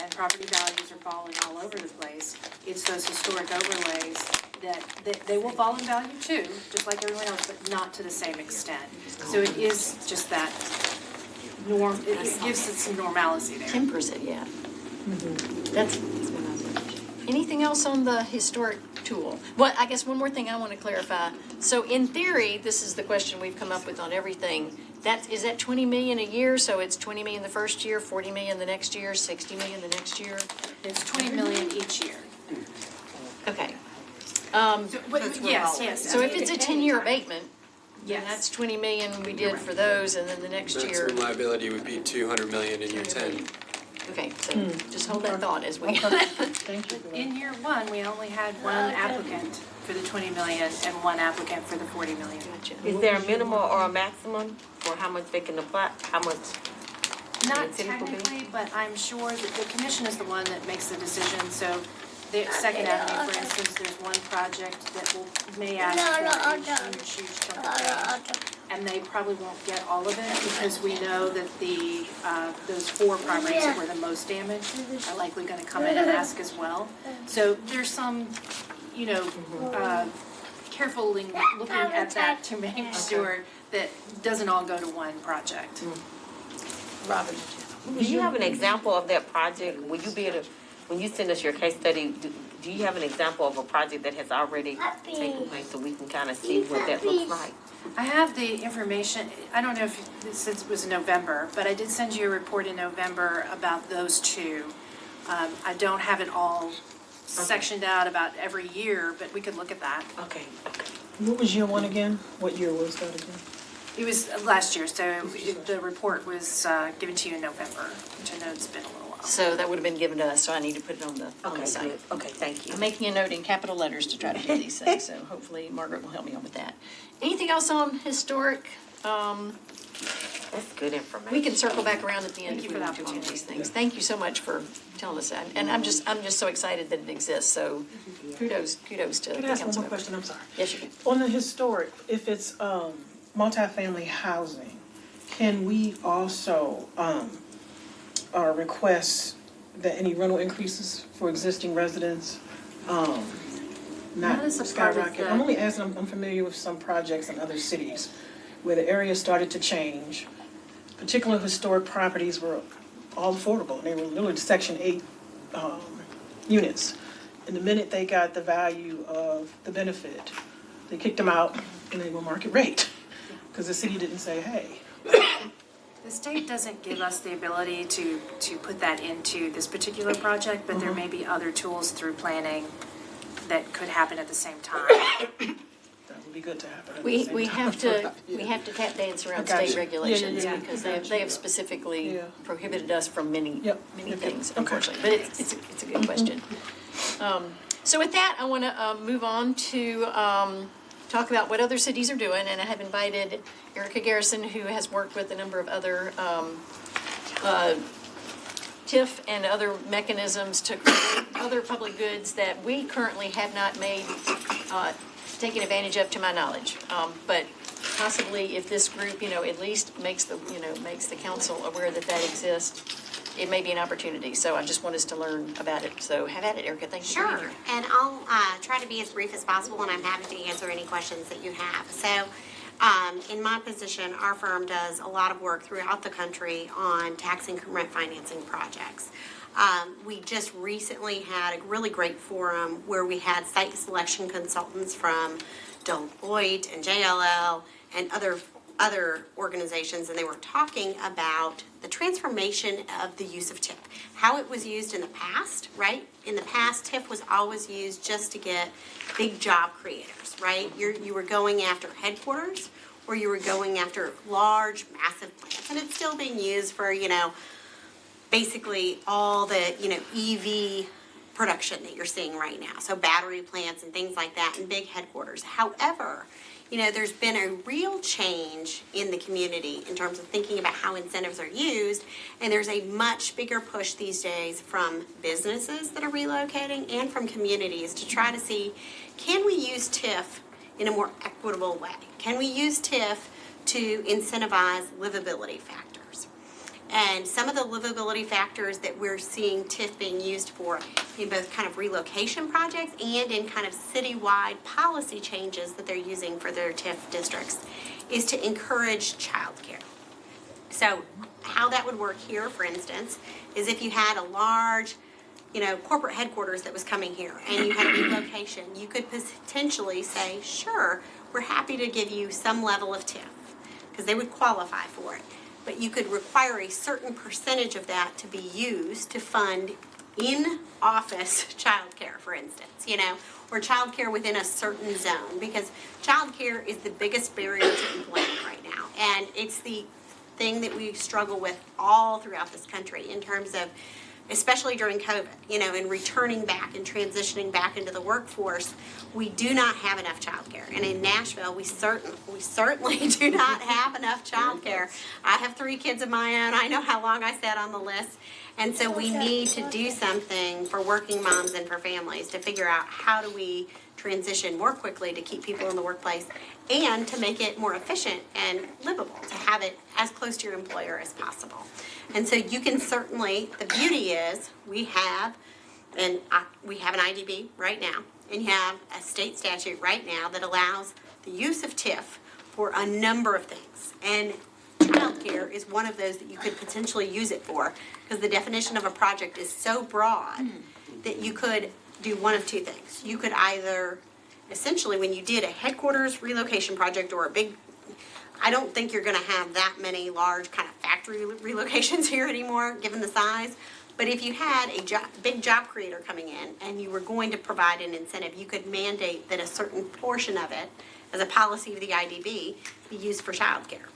and property values are falling all over the place, it's those historic overlays that they will fall in value too, just like everyone else, but not to the same extent. So it is just that it gives it some normalcy there. Tempers it, yeah. That's been my observation. Anything else on the historic tool? Well, I guess one more thing I want to clarify. So in theory, this is the question we've come up with on everything. Is that 20 million a year? So it's 20 million the first year, 40 million the next year, 60 million the next year? It's 20 million each year. Okay. Yes. So if it's a 10-year abatement, then Yes. that's 20 million we did for those, and then the next year. Maximum liability would be 200 million in year 10. Okay, so just hold that thought as we. Thank you for that. In year one, we only had one applicant for the 20 million and one applicant for the 40 million. Gotcha. Is there a minimum or a maximum for how much they can apply, how much? Not It's typical. technically, but I'm sure that the commission is the one that makes the decision. So the Second Avenue, for instance, there's one project that may ask for a huge chunk of change. And they probably won't get all of it because we know that those 4 properties that were the most damaged are likely gonna come in and ask as well. So there's some, carefully looking at that to make sure that doesn't all go to one project. Robin. Do you have an example of that project? Will you be able to, when you send us your case study, do you have an example of a project that has already taken place so we can kind of see what that looks like? I have the information, I don't know if, since it was November, but I did send you a report in November about those 2. I don't have it all sectioned out about every year, but we could look at that. Okay. What was year 1 again? What year was that again? It was last year, so the report was given to you in November, which I know it's been a little while. So that would have been given to us, so I need to put it on the Okay, site. good. Okay, thank you. I'm making a note in capital letters to try to do these things, so hopefully Margaret will help me on with that. Anything else on historic? That's good information. We can circle back around at the end Thank if you we for the want to on opportunity. these things. Thank you so much for telling us that. And I'm just so excited that it exists, so kudos to the Can I ask one council more members. question? I'm sorry. Yes, you can. On the historic, if it's multifamily housing, can we also request that any rental increases for existing residents Not not as a part of skyrocket? the- I'm only asking, I'm familiar with some projects in other cities where the area started to change. Particular historic properties were all affordable, and they were literally Section 8 units. And the minute they got the value of the benefit, they kicked them out and they were market rate, because the city didn't say, hey. The state doesn't give us the ability to put that into this particular project, but there may be other tools through planning that could happen at the same time. That would be good to happen at the We same have time. to, we have to tap dance around I got state you. regulations Yeah. because they have specifically Yeah. prohibited us from many Yep. things, Okay. unfortunately. But it's a good question. So with that, I want to move on to talk about what other cities are doing, and I have invited Erica Garrison, who has worked with a number of other TIF and other mechanisms to create other public goods that we currently have not made, taken advantage of to my knowledge. But possibly if this group, at least makes the council aware that exists, it may be an opportunity. So I just want us to learn about it. So have at it, Erica. Thank you for being Sure, here. and I'll try to be as brief as possible, and I'm happy to answer any questions that you have. So, in my position, our firm does a lot of work throughout the country on tax increment financing projects. We just recently had a really great forum where we had site selection consultants from Deloitte and JLL and other organizations, and they were talking about the transformation of the use of TIF, how it was used in the past, right? In the past, TIF was always used just to get big job creators, right? You were going after headquarters, or you were going after large, massive plants, and it's still being used for, basically all the, EV production that you're seeing right now. So battery plants and things like that and big headquarters. However, there's been a real change in the community in terms of thinking about how incentives are used, and there's a much bigger push these days from businesses that are relocating and from communities to try to see, can we use TIF in a more equitable way? Can we use TIF to incentivize livability factors? And some of the livability factors that we're seeing TIF being used for in both kind of relocation projects and in kind of citywide policy changes that they're using for their TIF districts is to encourage childcare. So how that would work here, for instance, is if you had a large, corporate headquarters that was coming here and you had a relocation, you could potentially say, sure, we're happy to give you some level of TIF, because they would qualify for it. But you could require a certain percentage of that to be used to fund in-office childcare, for instance, or childcare within a certain zone, because childcare is the biggest barrier to employment right now. And it's the thing that we struggle with all throughout this country in terms of, especially during COVID, and returning back and transitioning back into the workforce, we do not have enough childcare. And in Nashville, we certainly do not have enough childcare. I have 3 kids of my own. I know how long I sat on the list. And so we need to do something for working moms and for families to figure out how do we transition more quickly to keep people in the workplace and to make it more efficient and livable, to have it as close to your employer as possible. And so you can certainly, the beauty is we have an IDB right now, and you have a state statute right now that allows the use of TIF for a number of things. And childcare is one of those that you could potentially use it for, because the definition of a project is so broad that you could do one of two things. You could either, essentially, when you did a headquarters relocation project or a big, I don't think you're gonna have that many large kind of factory relocations here anymore, given the size. But if you had a big job creator coming in and you were going to provide an incentive, you could mandate that a certain portion of it, as a policy of the IDB, be used for childcare.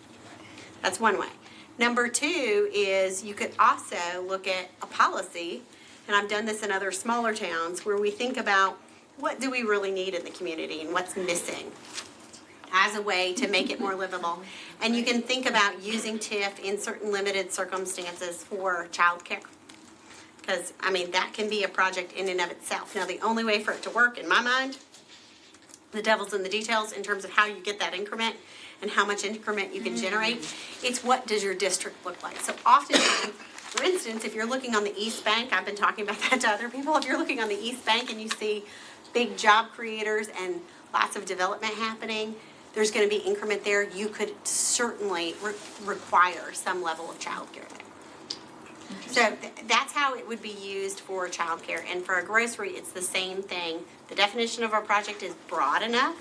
That's one way. Number 2 is you could also look at a policy, and I've done this in other smaller towns, where we think about what do we really need in the community and what's missing as a way to make it more livable. And you can think about using TIF in certain limited circumstances for childcare. Because, that can be a project in and of itself. Now, the only way for it to work, in my mind, the devil's in the details in terms of how you get that increment and how much increment you can generate. It's what does your district look like. So oftentimes, for instance, if you're looking on the East Bank, I've been talking about that to other people, if you're looking on the East Bank and you see big job creators and lots of development happening, there's going to be increment there. You could certainly require some level of childcare there. So that's how it would be used for childcare. And for a grocery, it's the same thing. The definition of our project is broad enough.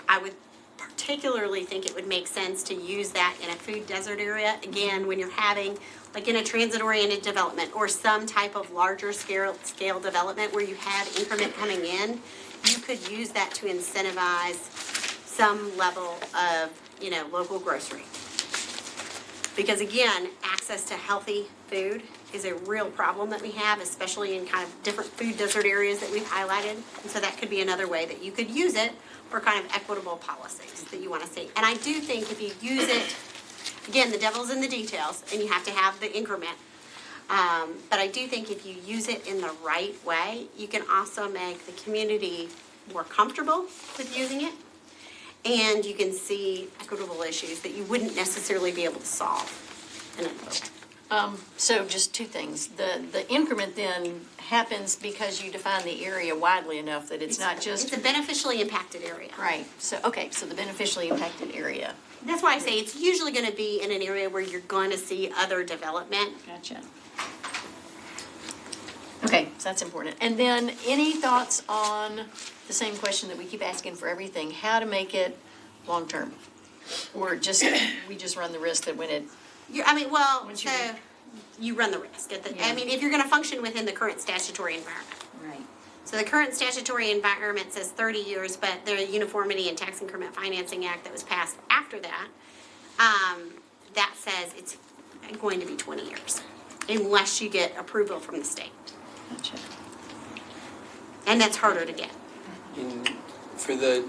I would particularly think it would make sense to use that in a food desert area. Again, when you're having, like in a transit-oriented development or some type of larger scale development where you have increment coming in, you could use that to incentivize some level of, local grocery. Because again, access to healthy food is a real problem that we have, especially in kind of different food desert areas that we've highlighted. And so that could be another way that you could use it for kind of equitable policies that you want to see. And I do think if you use it, again, the devil's in the details, and you have to have the increment. But I do think if you use it in the right way, you can also make the community more comfortable with using it. And you can see equitable issues that you wouldn't necessarily be able to solve in a vote. So just 2 things. The increment then happens because you define the area widely enough that it's not just. It's a beneficially impacted area. Right. So the beneficially impacted area. That's why I say it's usually going to be in an area where you're going to see other development. Gotcha. Okay, so that's important. And then any thoughts on the same question that we keep asking for everything, how to make it long-term? Or we just run the risk that when it. So you run the risk. If you're going to function within the current statutory environment. Right. So the current statutory environment says 30 years, but the Uniformity and Tax Increment Financing Act that was passed after that, that says it's going to be 20 years, unless you get approval from the state. Gotcha. And that's harder to get. For the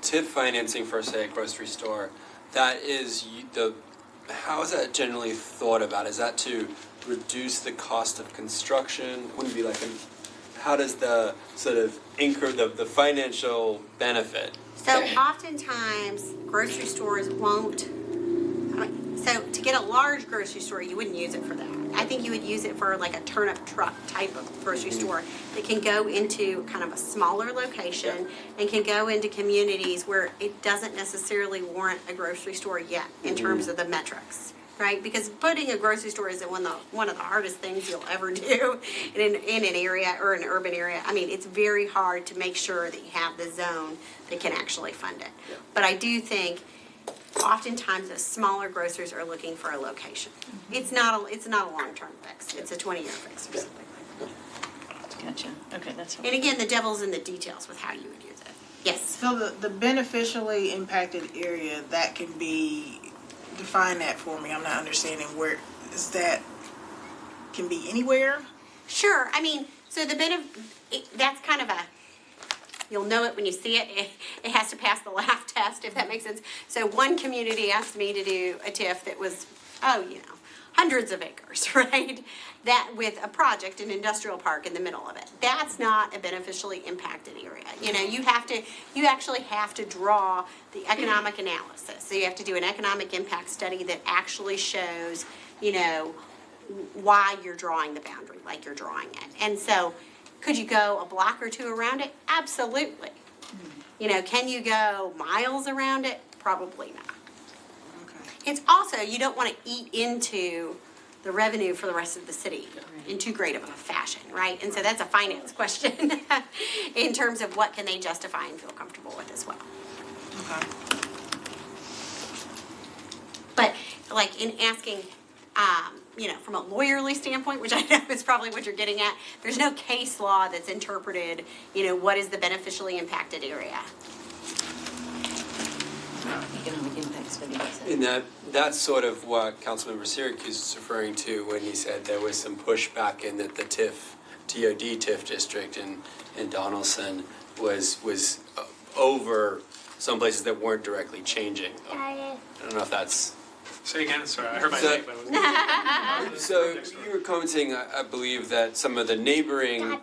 TIF financing for, say, a grocery store, that is how is that generally thought about? Is that to reduce the cost of construction? Wouldn't it be how does the sort of the financial benefit? So oftentimes grocery stores won't. So to get a large grocery store, you wouldn't use it for that. I think you would use it for like a turnip truck type of grocery store that can go into kind of a smaller location and can go into communities where it doesn't necessarily warrant a grocery store yet in terms of the metrics, right? Because putting a grocery store is one of the hardest things you'll ever do in an area or an urban area. It's very hard to make sure that you have the zone that can actually fund it. But I do think oftentimes the smaller grocers are looking for a location. It's not a long-term fix. It's a 20-year fix or something like that. Gotcha. Okay, that's And again, the devil's in the details with how you would use it. Yes. So the beneficially impacted area, that can be, define that for me, I'm not understanding where, is that, can be anywhere? Sure. I mean, so that's kind of a, you'll know it when you see it. It has to pass the laugh test, if that makes sense. So one community asked me to do a TIF that was, hundreds of acres, right? That with a project, an industrial park in the middle of it. That's not a beneficially impacted area. You actually have to draw the economic analysis. So you have to do an economic impact study that actually shows, why you're drawing the boundary like you're drawing it. And so, could you go a block or two around it? Absolutely. Can you go miles around it? Probably not. It's also, you don't want to eat into the revenue for the rest of the city in too great of a fashion, right? And so that's a finance question in terms of what can they justify and feel comfortable with as well. Okay. But like in asking, from a lawyerly standpoint, which I know is probably what you're getting at, there's no case law that's interpreted, what is the beneficially impacted area. economic impact study. And that's sort of what Councilmember Syracuse is referring to when he said there was some pushback in that the TOD TIF district in Donaldson was over some places that weren't directly changing. I don't know if that's... Say again, sorry, I heard my name, but I was... So you were commenting, I believe, that some of the neighboring,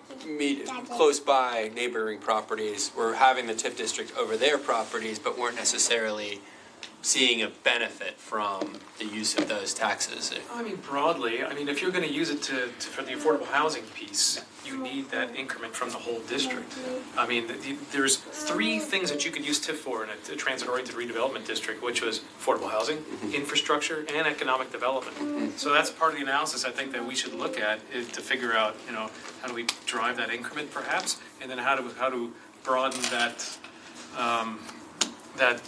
close by neighboring properties were having the TIF district over their properties, but weren't necessarily seeing a benefit from the use of those taxes. I mean, broadly, if you're going to use it for the affordable housing piece, you need that increment from the whole district. There's three things that you could use TIF for in a transit-oriented redevelopment district, which was affordable housing, infrastructure, and economic development. So that's part of the analysis I think that we should look at is to figure out, how do we drive that increment perhaps, and then how to broaden that that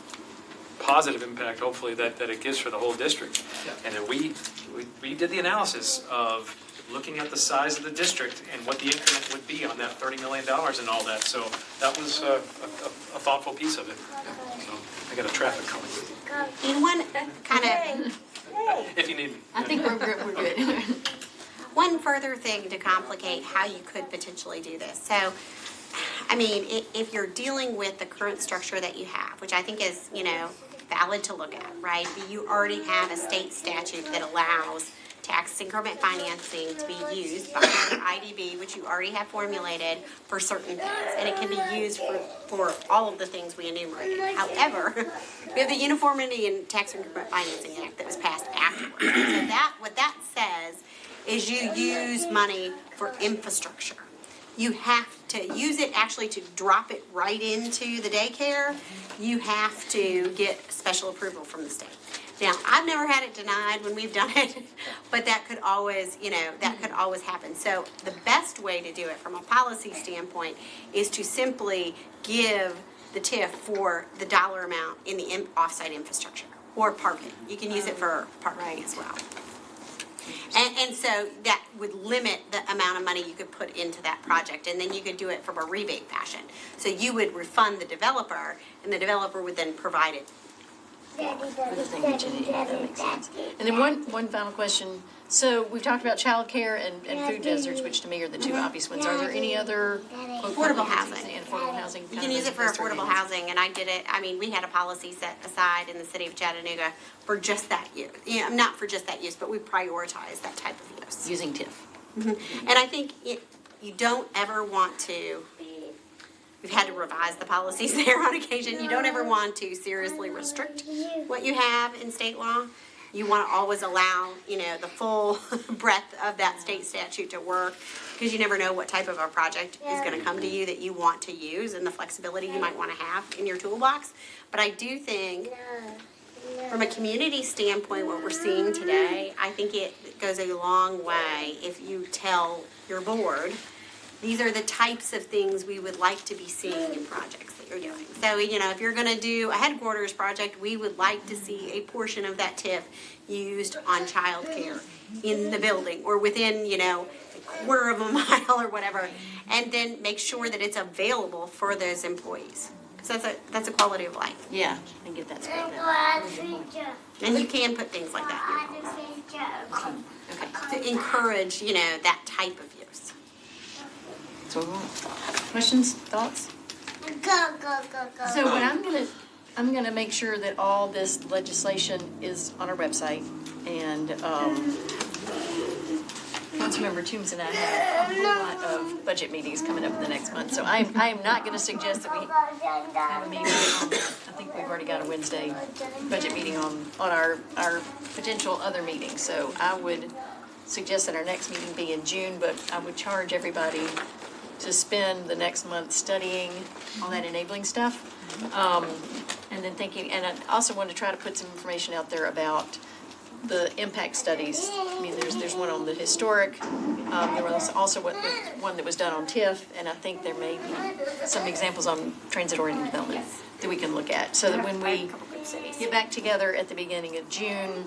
positive impact, hopefully, that it gives for the whole district. Yeah. And then we did the analysis of looking at the size of the district and what the increment would be on that $30 million and all that. So that was a thoughtful piece of it. So I got a traffic coming. In one kind of, If you need me. I think we're good. one further thing to complicate how you could potentially do this. So, if you're dealing with the current structure that you have, which I think is, valid to look at, right? You already have a state statute that allows tax increment financing to be used by your IDB, which you already have formulated for certain things, and it can be used for all of the things we enumerated. However, we have the Uniformity in Tax Increment Financing Act that was passed afterwards. So what that says is you use money for infrastructure. You have to use it actually to drop it right into the daycare. You have to get special approval from the state. Now, I've never had it denied when we've done it, but that could always, happen. So the best way to do it from a policy standpoint is to simply give the TIF for the dollar amount in the offsite infrastructure or parking. You can use it for parking as well. And so that would limit the amount of money you could put into that project, and then you could do it from a rebate fashion. So you would refund the developer, and the developer would then provide it. That makes sense. And then one final question. So we've talked about childcare and food deserts, which to me are the two obvious ones. Are there any other Affordable housing. And affordable housing. You can use it for affordable housing, and I did it, we had a policy set aside in the city of Chattanooga for just that use. Not for just that use, but we prioritized that type of use. Using TIF. And I think you don't ever want to, we've had to revise the policies there on occasion, you don't ever want to seriously restrict what you have in state law. You want to always allow, the full breadth of that state statute to work, because you never know what type of a project is going to come to you that you want to use and the flexibility you might want to have in your toolbox. But I do think, from a community standpoint, what we're seeing today, I think it goes a long way if you tell your board, these are the types of things we would like to be seeing in projects that you're doing. So, if you're gonna do a headquarters project, we would like to see a portion of that TIF used on childcare in the building or within, a quarter of a mile or whatever. And then make sure that it's available for those employees. Because that's a quality of life. Yeah, I get that spelled out. And you can put things like that in your policy. To encourage, that type of use. So, questions, thoughts? So what I'm gonna make sure that all this legislation is on our website, and, Councilmember Toombs and I have a whole lot of budget meetings coming up in the next month, so I am not gonna suggest that we have a meeting on, I think we've already got a Wednesday budget meeting on our potential other meetings, so I would suggest that our next meeting be in June, but I would charge everybody to spend the next month studying all that enabling stuff. And then thinking, and I also want to try to put some information out there about the impact studies. I mean, there's one on the historic, there was also one that was done on TIF, and I think there may be some examples on transit-oriented development that we can look at. So that when we get back together at the beginning of June,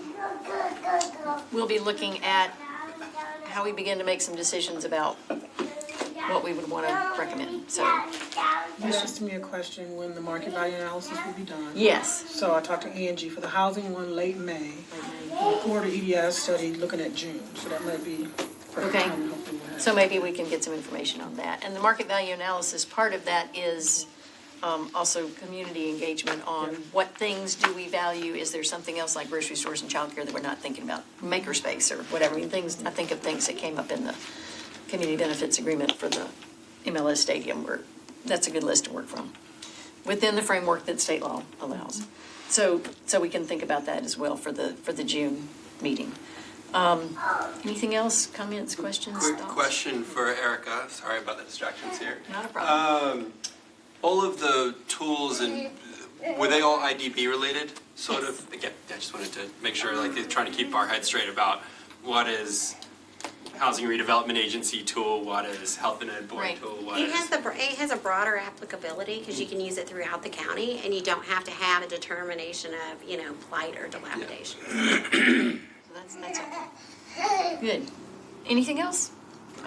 we'll be looking at how we begin to make some decisions about what we would want to recommend, so. This just to me a question, when the market value analysis will be done. Yes. So I talked to Angie for the housing one late May, the quarter EDS study looking at June, so that might be. Okay, so maybe we can get some information on that. And the market value analysis, part of that is also community engagement on what things do we value? Is there something else like grocery stores and childcare that we're not thinking about? Makerspace or whatever, I think of things that came up in the community benefits agreement for the MLS stadium, where that's a good list to work from, within the framework that state law allows. So we can think about that as well for the June meeting. Anything else, comments, questions, Quick thoughts? question for Erica. Sorry about the distractions here. Not a problem. All of the tools, and were they all IDB related? Sort of. Again, I just wanted to make sure, like, they're trying to keep our heads straight about what is Housing Redevelopment Agency tool, what is Health and Ed Board Right. tool, what It is. has a broader applicability because you can use it throughout the county and you don't have to have a determination of, plight or dilapidation. So that's all. Good. Anything else?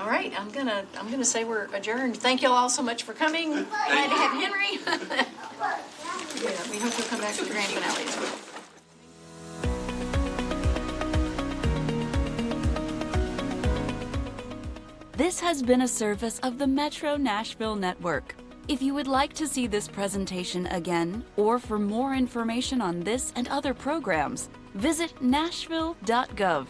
All right, I'm gonna say we're adjourned. Thank you all so much for coming. Glad to have Henry. Yeah, we hope you'll come back for the grand finale as well. This has been a service of the Metro Nashville Network. If you would like to see this presentation again, or for more information on this and other programs, visit nashville.gov.